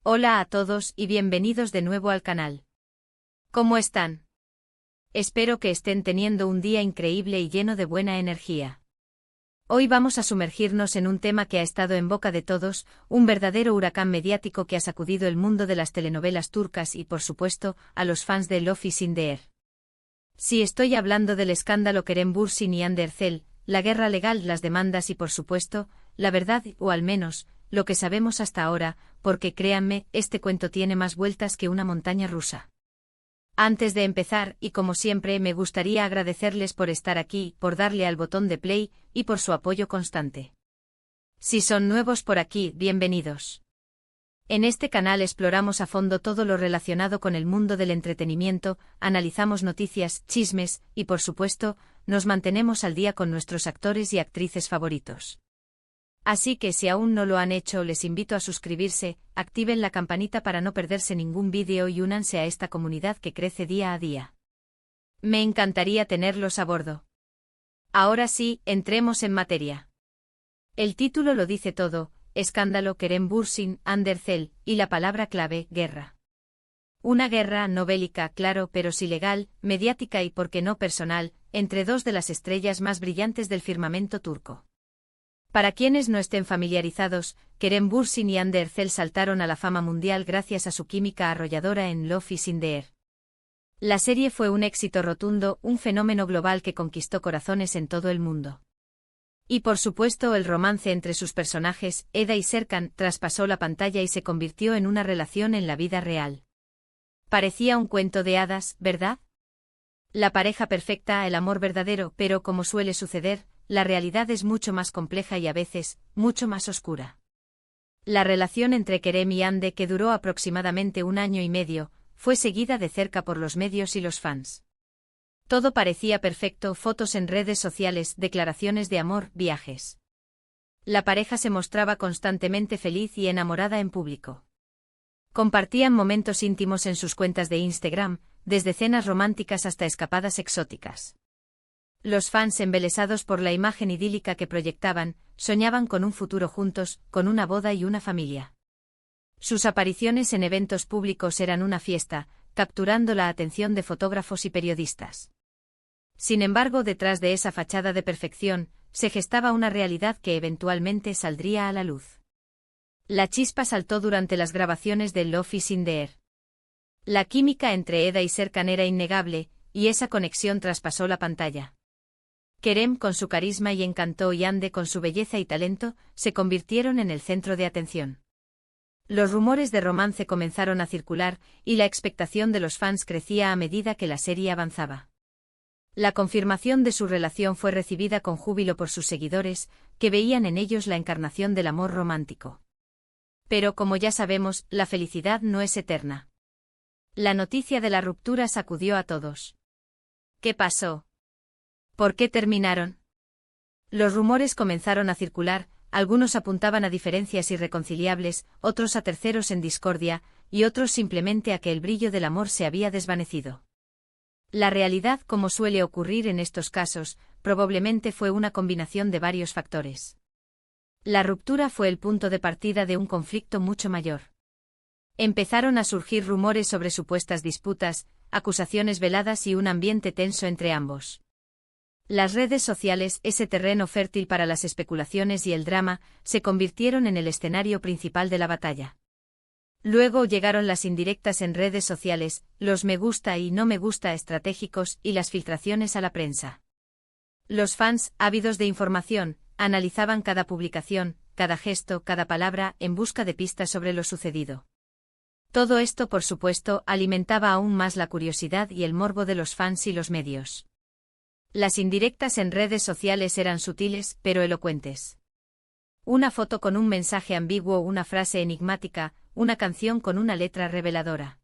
Hola a todos y bienvenidos de nuevo al canal. ¿Cómo están? Espero que estén teniendo un día increíble y lleno de buena energía. Hoy vamos a sumergirnos en un tema que ha estado en boca de todos, un verdadero huracán mediático que ha sacudido el mundo de las telenovelas turcas y, por supuesto, a los fans de Love is in the Air. Sí, estoy hablando del escándalo Kerem Bürsin y Hande Erçel, la guerra legal, las demandas y, por supuesto, la verdad, o al menos, lo que sabemos hasta ahora, porque créanme, este cuento tiene más vueltas que una montaña rusa. Antes de empezar, y como siempre, me gustaría agradecerles por estar aquí, por darle al botón de play, y por su apoyo constante. Si son nuevos por aquí, bienvenidos. En este canal exploramos a fondo todo lo relacionado con el mundo del entretenimiento, analizamos noticias, chismes, y por supuesto, nos mantenemos al día con nuestros actores y actrices favoritos. Así que si aún no lo han hecho, les invito a suscribirse, activen la campanita para no perderse ningún vídeo y únanse a esta comunidad que crece día a día. Me encantaría tenerlos a bordo. Ahora sí, entremos en materia. El título lo dice todo: escándalo Kerem Bürsin, Hande Erçel, y la palabra clave, guerra. Una guerra no bélica, claro, pero sí legal, mediática y, por qué no, personal, entre dos de las estrellas más brillantes del firmamento turco. Para quienes no estén familiarizados, Kerem Bürsin y Hande Erçel saltaron a la fama mundial gracias a su química arrolladora en Love is in the Air. La serie fue un éxito rotundo, un fenómeno global que conquistó corazones en todo el mundo. Y por supuesto el romance entre sus personajes, Eda y Serkan, traspasó la pantalla y se convirtió en una relación en la vida real. Parecía un cuento de hadas, ¿verdad? La pareja perfecta, el amor verdadero, pero como suele suceder, la realidad es mucho más compleja y a veces, mucho más oscura. La relación entre Kerem y Hande, que duró aproximadamente 1 año y medio, fue seguida de cerca por los medios y los fans. Todo parecía perfecto: fotos en redes sociales, declaraciones de amor, viajes. La pareja se mostraba constantemente feliz y enamorada en público. Compartían momentos íntimos en sus cuentas de Instagram, desde cenas románticas hasta escapadas exóticas. Los fans, embelesados por la imagen idílica que proyectaban, soñaban con un futuro juntos, con una boda y una familia. Sus apariciones en eventos públicos eran una fiesta, capturando la atención de fotógrafos y periodistas. Sin embargo, detrás de esa fachada de perfección, se gestaba una realidad que eventualmente saldría a la luz. La chispa saltó durante las grabaciones de Love is in the Air. La química entre Eda y Serkan era innegable, y esa conexión traspasó la pantalla. Kerem, con su carisma y encanto, y Hande, con su belleza y talento, se convirtieron en el centro de atención. Los rumores de romance comenzaron a circular, y la expectación de los fans crecía a medida que la serie avanzaba. La confirmación de su relación fue recibida con júbilo por sus seguidores, que veían en ellos la encarnación del amor romántico. Pero como ya sabemos, la felicidad no es eterna. La noticia de la ruptura sacudió a todos. ¿Qué pasó? ¿Por qué terminaron? Los rumores comenzaron a circular, algunos apuntaban a diferencias irreconciliables, otros a terceros en discordia, y otros simplemente a que el brillo del amor se había desvanecido. La realidad, como suele ocurrir en estos casos, probablemente fue una combinación de varios factores. La ruptura fue el punto de partida de un conflicto mucho mayor. Empezaron a surgir rumores sobre supuestas disputas, acusaciones veladas y un ambiente tenso entre ambos. Las redes sociales, ese terreno fértil para las especulaciones y el drama, se convirtieron en el escenario principal de la batalla. Luego llegaron las indirectas en redes sociales, los me gusta y no me gusta estratégicos y las filtraciones a la prensa. Los fans, ávidos de información, analizaban cada publicación, cada gesto, cada palabra, en busca de pistas sobre lo sucedido. Todo esto, por supuesto, alimentaba aún más la curiosidad y el morbo de los fans y los medios. Las indirectas en redes sociales eran sutiles, pero elocuentes. Una foto con un mensaje ambiguo, una frase enigmática, una canción con una letra reveladora.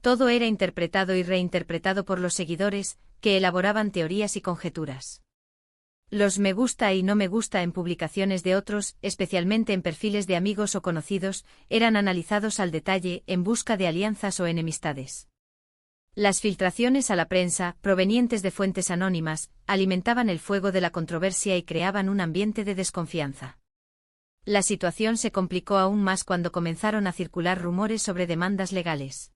Todo era interpretado y reinterpretado por los seguidores, que elaboraban teorías y conjeturas. Los me gusta y no me gusta en publicaciones de otros, especialmente en perfiles de amigos o conocidos, eran analizados al detalle, en busca de alianzas o enemistades. Las filtraciones a la prensa, provenientes de fuentes anónimas, alimentaban el fuego de la controversia y creaban un ambiente de desconfianza. La situación se complicó aún más cuando comenzaron a circular rumores sobre demandas legales.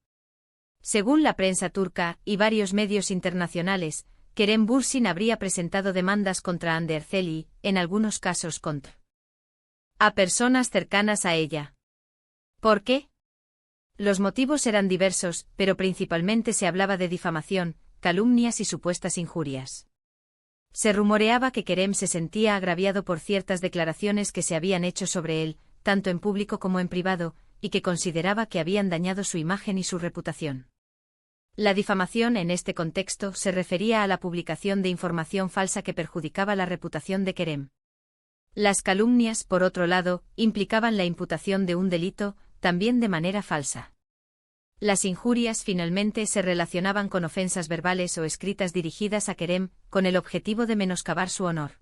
Según la prensa turca y varios medios internacionales, Kerem Bürsin habría presentado demandas contra Hande Erçel y, en algunos casos, contra a personas cercanas a ella. ¿Por qué? Los motivos eran diversos, pero principalmente se hablaba de difamación, calumnias y supuestas injurias. Se rumoreaba que Kerem se sentía agraviado por ciertas declaraciones que se habían hecho sobre él, tanto en público como en privado, y que consideraba que habían dañado su imagen y su reputación. La difamación en este contexto se refería a la publicación de información falsa que perjudicaba la reputación de Kerem. Las calumnias, por otro lado, implicaban la imputación de un delito, también de manera falsa. Las injurias finalmente se relacionaban con ofensas verbales o escritas dirigidas a Kerem, con el objetivo de menoscabar su honor.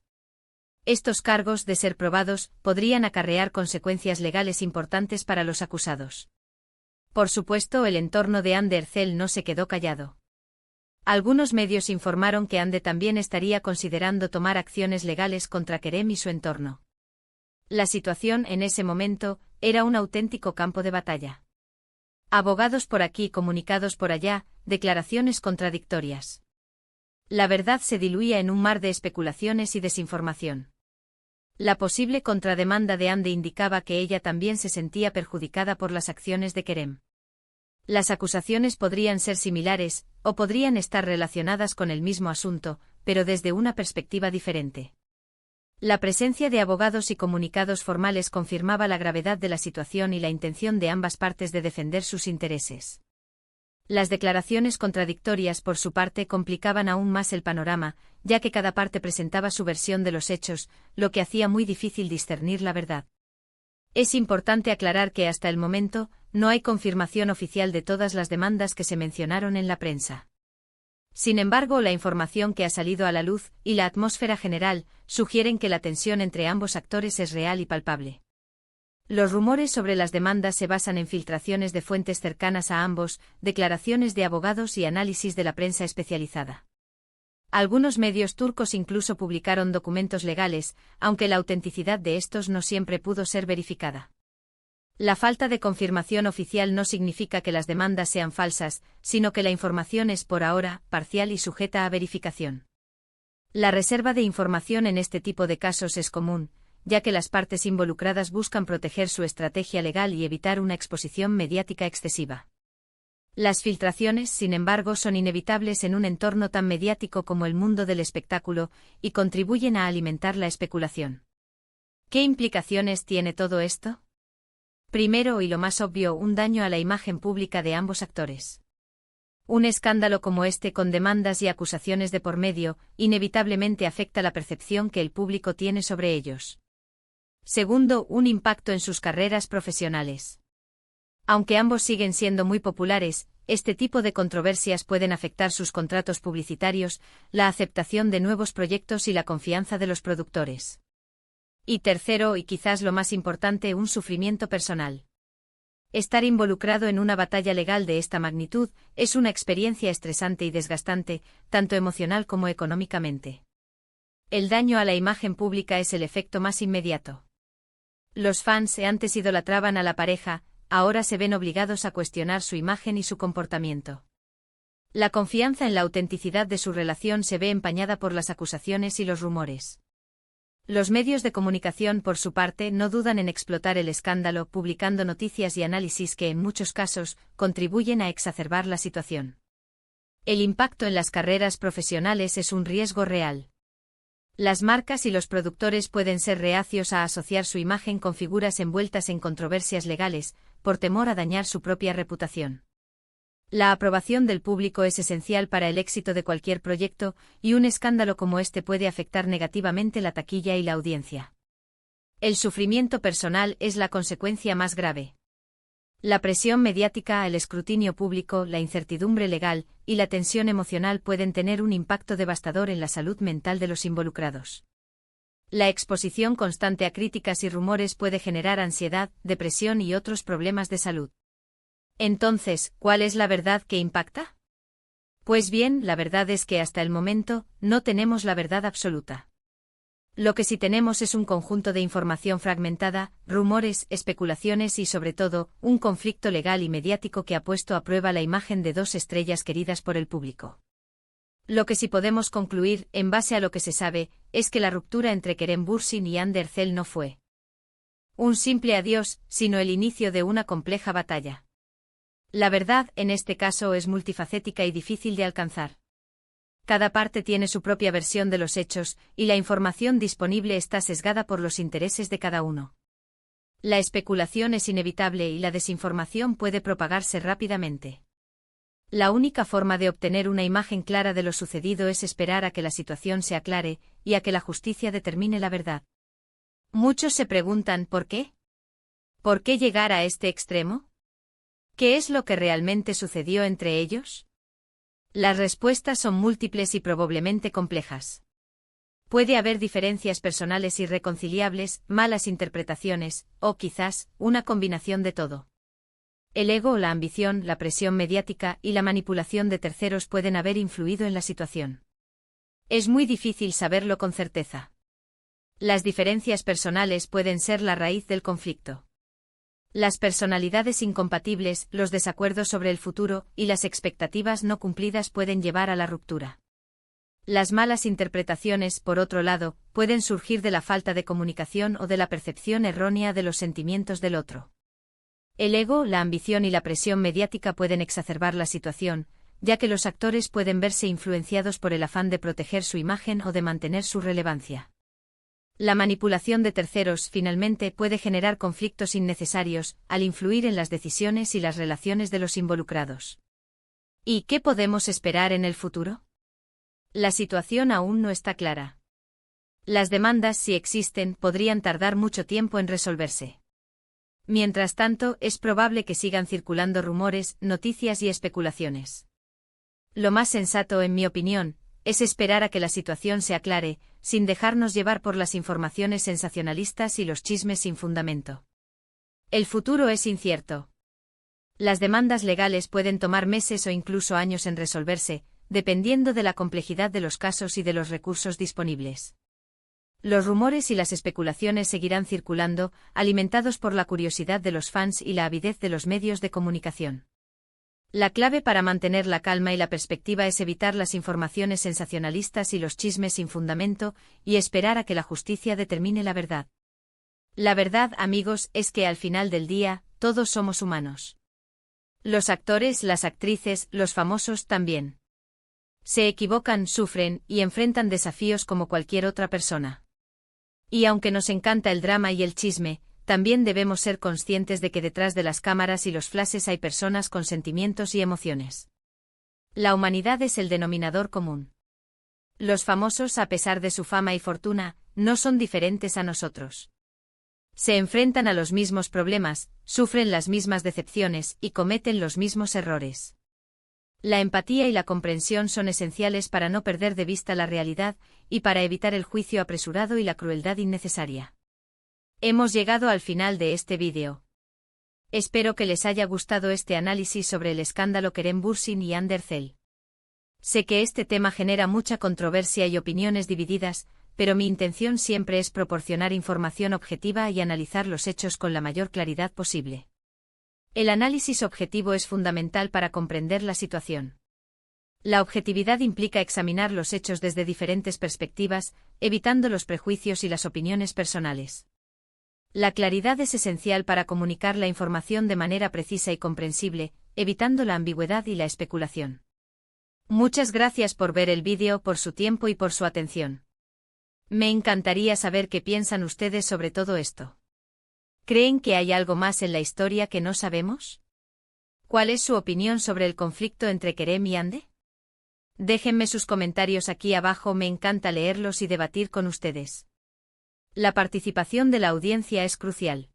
Estos cargos, de ser probados, podrían acarrear consecuencias legales importantes para los acusados. Por supuesto, el entorno de Hande Erçel no se quedó callado. Algunos medios informaron que Hande también estaría considerando tomar acciones legales contra Kerem y su entorno. La situación en ese momento era un auténtico campo de batalla. Abogados por aquí, comunicados por allá, declaraciones contradictorias. La verdad se diluía en un mar de especulaciones y desinformación. La posible contrademanda de Hande indicaba que ella también se sentía perjudicada por las acciones de Kerem. Las acusaciones podrían ser similares, o podrían estar relacionadas con el mismo asunto, pero desde una perspectiva diferente. La presencia de abogados y comunicados formales confirmaba la gravedad de la situación y la intención de ambas partes de defender sus intereses. Las declaraciones contradictorias por su parte complicaban aún más el panorama, ya que cada parte presentaba su versión de los hechos, lo que hacía muy difícil discernir la verdad. Es importante aclarar que hasta el momento, no hay confirmación oficial de todas las demandas que se mencionaron en la prensa. Sin embargo, la información que ha salido a la luz, y la atmósfera general, sugieren que la tensión entre ambos actores es real y palpable. Los rumores sobre las demandas se basan en filtraciones de fuentes cercanas a ambos, declaraciones de abogados y análisis de la prensa especializada. Algunos medios turcos incluso publicaron documentos legales, aunque la autenticidad de estos no siempre pudo ser verificada. La falta de confirmación oficial no significa que las demandas sean falsas, sino que la información es por ahora parcial y sujeta a verificación. La reserva de información en este tipo de casos es común, ya que las partes involucradas buscan proteger su estrategia legal y evitar una exposición mediática excesiva. Las filtraciones, sin embargo, son inevitables en un entorno tan mediático como el mundo del espectáculo, y contribuyen a alimentar la especulación. ¿Qué implicaciones tiene todo esto? Primero y lo más obvio, un daño a la imagen pública de ambos actores. Un escándalo como este, con demandas y acusaciones de por medio, inevitablemente afecta la percepción que el público tiene sobre ellos. Segundo, un impacto en sus carreras profesionales. Aunque ambos siguen siendo muy populares, este tipo de controversias pueden afectar sus contratos publicitarios, la aceptación de nuevos proyectos y la confianza de los productores. Y tercero, y quizás lo más importante, un sufrimiento personal. Estar involucrado en una batalla legal de esta magnitud es una experiencia estresante y desgastante, tanto emocional como económicamente. El daño a la imagen pública es el efecto más inmediato. Los fans que antes idolatraban a la pareja, ahora se ven obligados a cuestionar su imagen y su comportamiento. La confianza en la autenticidad de su relación se ve empañada por las acusaciones y los rumores. Los medios de comunicación, por su parte, no dudan en explotar el escándalo, publicando noticias y análisis que, en muchos casos, contribuyen a exacerbar la situación. El impacto en las carreras profesionales es un riesgo real. Las marcas y los productores pueden ser reacios a asociar su imagen con figuras envueltas en controversias legales, por temor a dañar su propia reputación. La aprobación del público es esencial para el éxito de cualquier proyecto, y un escándalo como este puede afectar negativamente la taquilla y la audiencia. El sufrimiento personal es la consecuencia más grave. La presión mediática, el escrutinio público, la incertidumbre legal y la tensión emocional pueden tener un impacto devastador en la salud mental de los involucrados. La exposición constante a críticas y rumores puede generar ansiedad, depresión y otros problemas de salud. Entonces, ¿cuál es la verdad que impacta? Pues bien, la verdad es que hasta el momento, no tenemos la verdad absoluta. Lo que sí tenemos es un conjunto de información fragmentada, rumores, especulaciones y sobre todo, un conflicto legal y mediático que ha puesto a prueba la imagen de dos estrellas queridas por el público. Lo que sí podemos concluir, en base a lo que se sabe, es que la ruptura entre Kerem Bürsin y Hande Erçel no fue un simple adiós, sino el inicio de una compleja batalla. La verdad, en este caso, es multifacética y difícil de alcanzar. Cada parte tiene su propia versión de los hechos, y la información disponible está sesgada por los intereses de cada uno. La especulación es inevitable y la desinformación puede propagarse rápidamente. La única forma de obtener una imagen clara de lo sucedido es esperar a que la situación se aclare, y a que la justicia determine la verdad. Muchos se preguntan ¿por qué? ¿Por qué llegar a este extremo? ¿Qué es lo que realmente sucedió entre ellos? Las respuestas son múltiples y probablemente complejas. Puede haber diferencias personales irreconciliables, malas interpretaciones, o quizás, una combinación de todo. El ego, la ambición, la presión mediática y la manipulación de terceros pueden haber influido en la situación. Es muy difícil saberlo con certeza. Las diferencias personales pueden ser la raíz del conflicto. Las personalidades incompatibles, los desacuerdos sobre el futuro y las expectativas no cumplidas pueden llevar a la ruptura. Las malas interpretaciones, por otro lado, pueden surgir de la falta de comunicación o de la percepción errónea de los sentimientos del otro. El ego, la ambición y la presión mediática pueden exacerbar la situación, ya que los actores pueden verse influenciados por el afán de proteger su imagen o de mantener su relevancia. La manipulación de terceros, finalmente, puede generar conflictos innecesarios, al influir en las decisiones y las relaciones de los involucrados. ¿Y qué podemos esperar en el futuro? La situación aún no está clara. Las demandas, si existen, podrían tardar mucho tiempo en resolverse. Mientras tanto, es probable que sigan circulando rumores, noticias y especulaciones. Lo más sensato, en mi opinión, es esperar a que la situación se aclare, sin dejarnos llevar por las informaciones sensacionalistas y los chismes sin fundamento. El futuro es incierto. Las demandas legales pueden tomar meses o incluso años en resolverse, dependiendo de la complejidad de los casos y de los recursos disponibles. Los rumores y las especulaciones seguirán circulando, alimentados por la curiosidad de los fans y la avidez de los medios de comunicación. La clave para mantener la calma y la perspectiva es evitar las informaciones sensacionalistas y los chismes sin fundamento, y esperar a que la justicia determine la verdad. La verdad, amigos, es que al final del día, todos somos humanos. Los actores, las actrices, los famosos también. Se equivocan, sufren y enfrentan desafíos como cualquier otra persona. Y aunque nos encanta el drama y el chisme, también debemos ser conscientes de que detrás de las cámaras y los flashes hay personas con sentimientos y emociones. La humanidad es el denominador común. Los famosos, a pesar de su fama y fortuna, no son diferentes a nosotros. Se enfrentan a los mismos problemas, sufren las mismas decepciones y cometen los mismos errores. La empatía y la comprensión son esenciales para no perder de vista la realidad y para evitar el juicio apresurado y la crueldad innecesaria. Hemos llegado al final de este vídeo. Espero que les haya gustado este análisis sobre el escándalo Kerem Bürsin y Hande Erçel. Sé que este tema genera mucha controversia y opiniones divididas, pero mi intención siempre es proporcionar información objetiva y analizar los hechos con la mayor claridad posible. El análisis objetivo es fundamental para comprender la situación. La objetividad implica examinar los hechos desde diferentes perspectivas, evitando los prejuicios y las opiniones personales. La claridad es esencial para comunicar la información de manera precisa y comprensible, evitando la ambigüedad y la especulación. Muchas gracias por ver el vídeo, por su tiempo y por su atención. Me encantaría saber qué piensan ustedes sobre todo esto. ¿Creen que hay algo más en la historia que no sabemos? ¿Cuál es su opinión sobre el conflicto entre Kerem y Hande? Déjenme sus comentarios aquí abajo, me encanta leerlos y debatir con ustedes. La participación de la audiencia es crucial.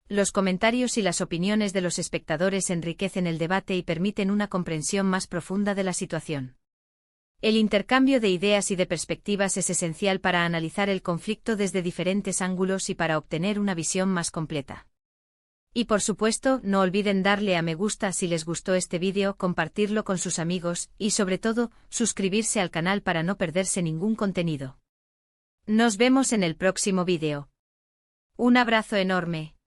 Los comentarios y las opiniones de los espectadores enriquecen el debate y permiten una comprensión más profunda de la situación. El intercambio de ideas y de perspectivas es esencial para analizar el conflicto desde diferentes ángulos y para obtener una visión más completa. Y por supuesto, no olviden darle a me gusta si les gustó este vídeo, compartirlo con sus amigos y sobre todo, suscribirse al canal para no perderse ningún contenido. Nos vemos en el próximo vídeo. Un abrazo enorme.